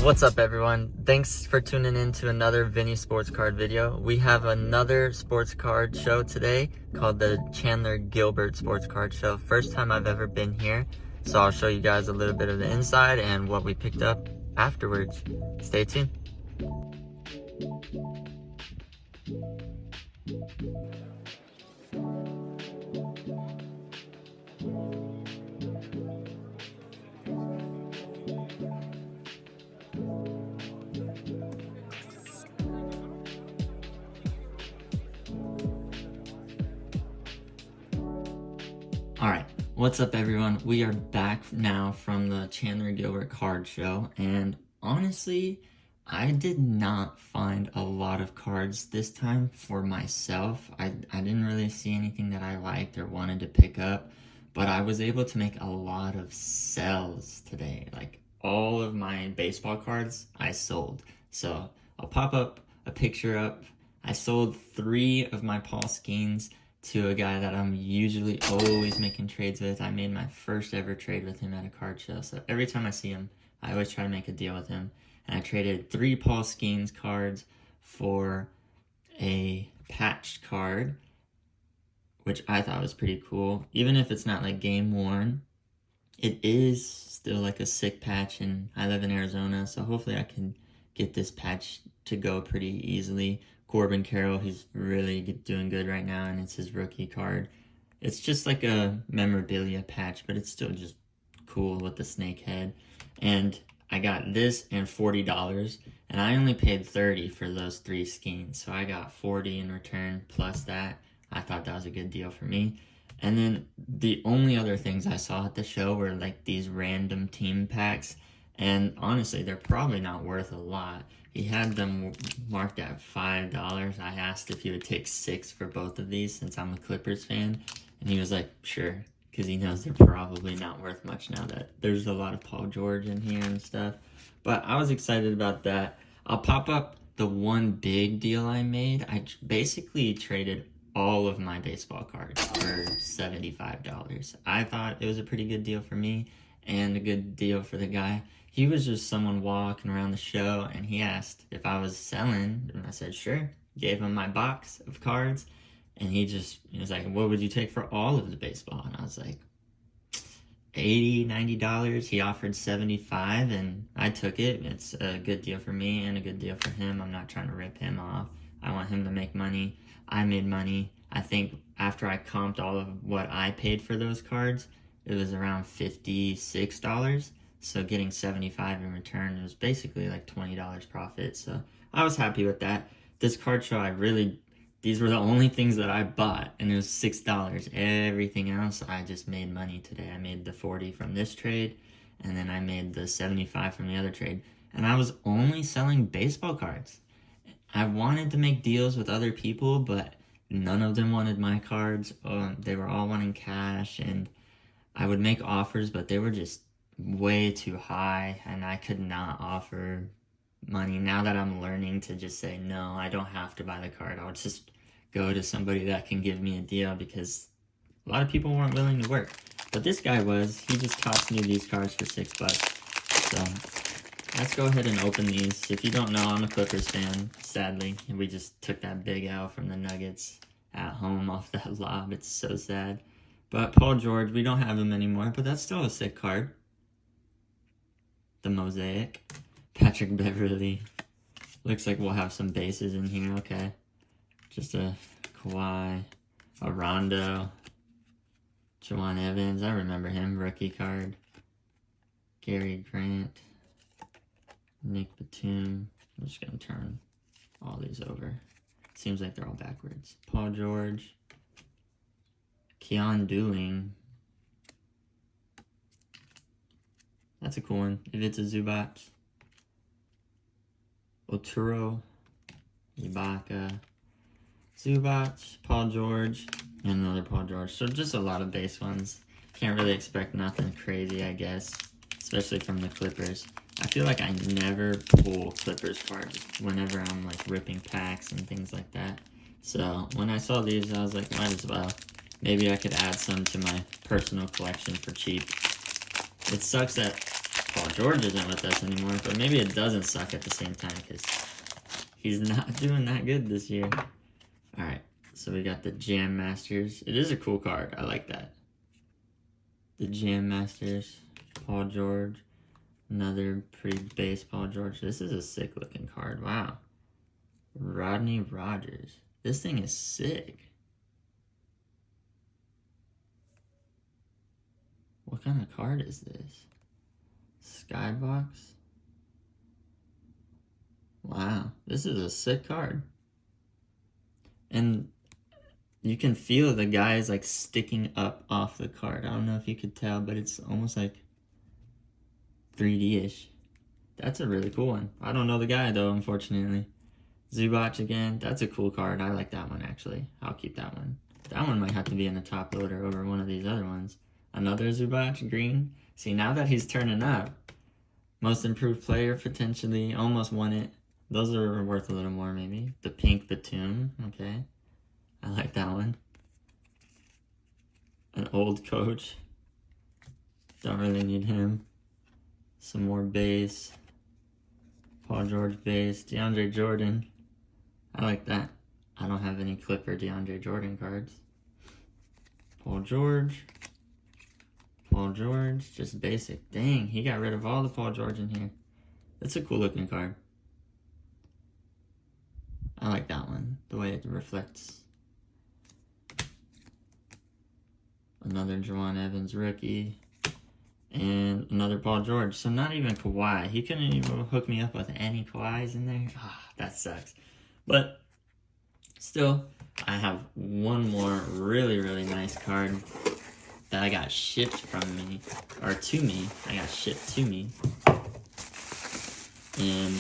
What's up, everyone? Thanks for tuning in to another Vinny Sports Card video. We have another sports card show today called the Chandler Gilbert Sports Card Show. First time I've ever been here, so I'll show you guys a little bit of the inside and what we picked up afterwards. Stay tuned. Alright, what's up, everyone? We are back now from the Chandler Gilbert card show, and honestly, I did not find a lot of cards this time for myself. I didn't really see anything that I liked or wanted to pick up, but I was able to make a lot of sells today. Like, all of my baseball cards I sold. So I'll pop up a picture up. I sold 3 of my Paul Skeens to a guy that I'm usually always making trades with. I made my first ever trade with him at a card show. So every time I see him, I always try to make a deal with him. And I traded 3 Paul Skeens cards for a patched card, which I thought was pretty cool. Even if it's not like game worn, it is still like a sick patch, and I live in Arizona, so hopefully I can get this patch to go pretty easily. Corbin Carroll, he's really doing good right now, and it's his rookie card. It's just like a memorabilia patch, but it's still just cool with the snake head. And I got this and $40, and I only paid $30 for those 3 Skeens, so I got $40 in return plus that. I thought that was a good deal for me. And then the only other things I saw at the show were like these random team packs, and honestly, they're probably not worth a lot. He had them marked at $5. I asked if he would take 6 for both of these since I'm a Clippers fan, and he was like, sure, because he knows they're probably not worth much now that there's a lot of Paul George in here and stuff. But I was excited about that. I'll pop up the one big deal I made. I basically traded all of my baseball cards for $75. I thought it was a pretty good deal for me and a good deal for the guy. He was just someone walking around the show, and he asked if I was selling, and I said sure. Gave him my box of cards, and he was like, what would you take for all of the baseball? And I was like, $80, $90. He offered $75, and I took it. It's a good deal for me and a good deal for him. I'm not trying to rip him off. I want him to make money. I made money. I think after I comped all of what I paid for those cards, it was around $56. So getting $75 in return, it was basically like $20 profit. So I was happy with that. This card show, these were the only things that I bought, and it was $6. Everything else, I just made money today. I made the $40 from this trade, and then I made the $75 from the other trade. And I was only selling baseball cards. I wanted to make deals with other people, but none of them wanted my cards. They were all wanting cash, and I would make offers, but they were just way too high, and I could not offer money. Now that I'm learning to just say, no, I don't have to buy the card. I'll just go to somebody that can give me a deal, because a lot of people weren't willing to work. But this guy was. He just tossed me these cards for $6. So let's go ahead and open these. If you don't know, I'm a Clippers fan, sadly. And we just took that big L from the Nuggets at home off that lob. It's so sad. But Paul George, we don't have him anymore, but that's still a sick card. The Mosaic. Patrick Beverly. Looks like we'll have some bases in here. Okay. Just a Kawhi. A Rondo. Juwan Evans. I remember him. Rookie card. Gary Grant. Nick Batum. I'm just going to turn all these over. Seems like they're all backwards. Paul George. Keon Dooling. That's a cool one. If it's a Zubac. Oturo. Ibaka. Zubac. Paul George. And another Paul George. So just a lot of base ones. Can't really expect nothing crazy, I guess. Especially from the Clippers. I feel like I never pull Clippers cards whenever I'm like ripping packs and things like that. So when I saw these, I was like, might as well. Maybe I could add some to my personal collection for cheap. It sucks that Paul George isn't with us anymore, but maybe it doesn't suck at the same time because he's not doing that good this year. Alright, so we got the Jam Masters. It is a cool card. I like that. The Jam Masters, Paul George. Another pretty base Paul George. This is a sick looking card. Wow. Rodney Rogers. This thing is sick. What kind of card is this? Skybox? Wow, this is a sick card. And you can feel the guy is like sticking up off the card. I don't know if you could tell, but it's almost like 3D-ish. That's a really cool one. I don't know the guy though, unfortunately. Zubac again. That's a cool card. I like that one actually. I'll keep that one. That one might have to be in the top loader over one of these other ones. Another Zubac, green. See, now that he's turning up, most improved player potentially, almost won it. Those are worth a little more maybe. The pink Batum, okay. I like that one. An old coach. Don't really need him. Some more base. Paul George base. DeAndre Jordan. I like that. I don't have any Clipper DeAndre Jordan cards. Paul George. Paul George, just basic. Dang, he got rid of all the Paul George in here. That's a cool looking card. I like that one, the way it reflects. Another Juwan Evans rookie. And another Paul George. So not even Kawhi. He couldn't even hook me up with any Kawhis in there. Ah, that sucks. But still, I have one more really, really nice card that I got shipped from me, or to me. I got shipped to me. And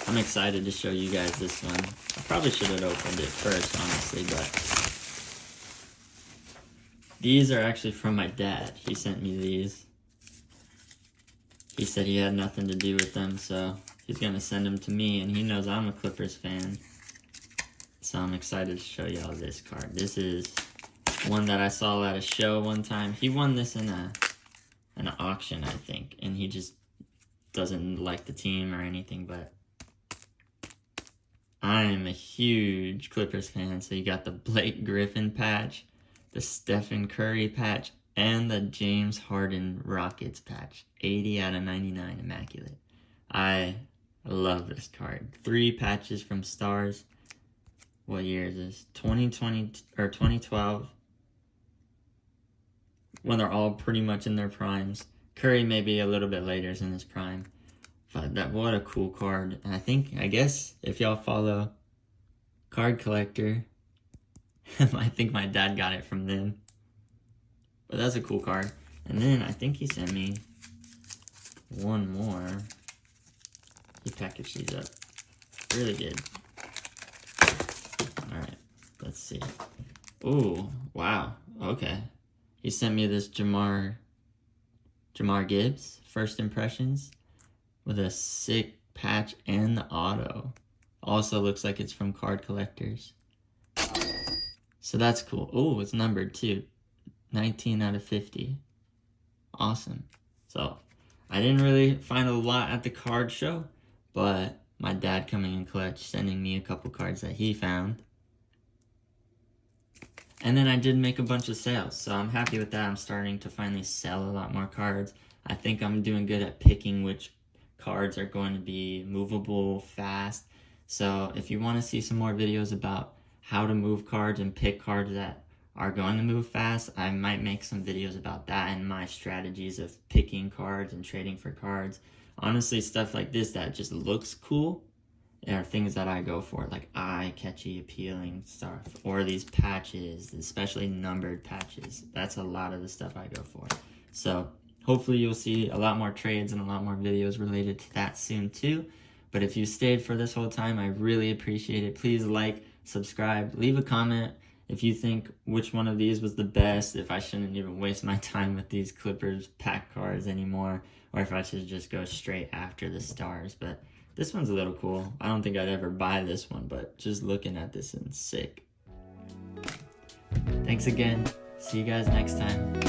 I'm excited to show you guys this one. I probably should have opened it first, honestly, but these are actually from my dad. He sent me these. He said he had nothing to do with them, so he's gonna send them to me, and he knows I'm a Clippers fan. So I'm excited to show y'all this card. This is one that I saw at a show one time. He won this in an auction, I think, and he just doesn't like the team or anything, but I'm a huge Clippers fan. So you got the Blake Griffin patch, the Stephen Curry patch, and the James Harden Rockets patch. 80 out of 99, immaculate. I love this card. 3 patches from Stars. What year is this? 2020 or 2012. When they're all pretty much in their primes. Curry maybe a little bit later is in his prime. But what a cool card. And I guess if y'all follow Card Collector, I think my dad got it from them. But that's a cool card. And then I think he sent me one more. He packaged these up really good. Alright, let's see. Ooh, wow. Okay. He sent me this Jamar Gibbs, First Impressions, with a sick patch and the auto. Also looks like it's from Card Collectors. So that's cool. Oh, it's numbered too. 19 out of 50. Awesome. So I didn't really find a lot at the card show, but my dad coming in clutch, sending me a couple cards that he found. And then I did make a bunch of sales, so I'm happy with that. I'm starting to finally sell a lot more cards. I think I'm doing good at picking which cards are going to be movable fast. So if you want to see some more videos about how to move cards and pick cards that are going to move fast, I might make some videos about that and my strategies of picking cards and trading for cards. Honestly, stuff like this that just looks cool are things that I go for, like eye-catchy, appealing stuff, or these patches, especially numbered patches. That's a lot of the stuff I go for. So hopefully you'll see a lot more trades and a lot more videos related to that soon too. But if you stayed for this whole time, I really appreciate it. Please like, subscribe, leave a comment if you think which one of these was the best, if I shouldn't even waste my time with these Clippers pack cards anymore, or if I should just go straight after the Stars. But this one's a little cool. I don't think I'd ever buy this one, but just looking at this is sick. Thanks again. See you guys next time.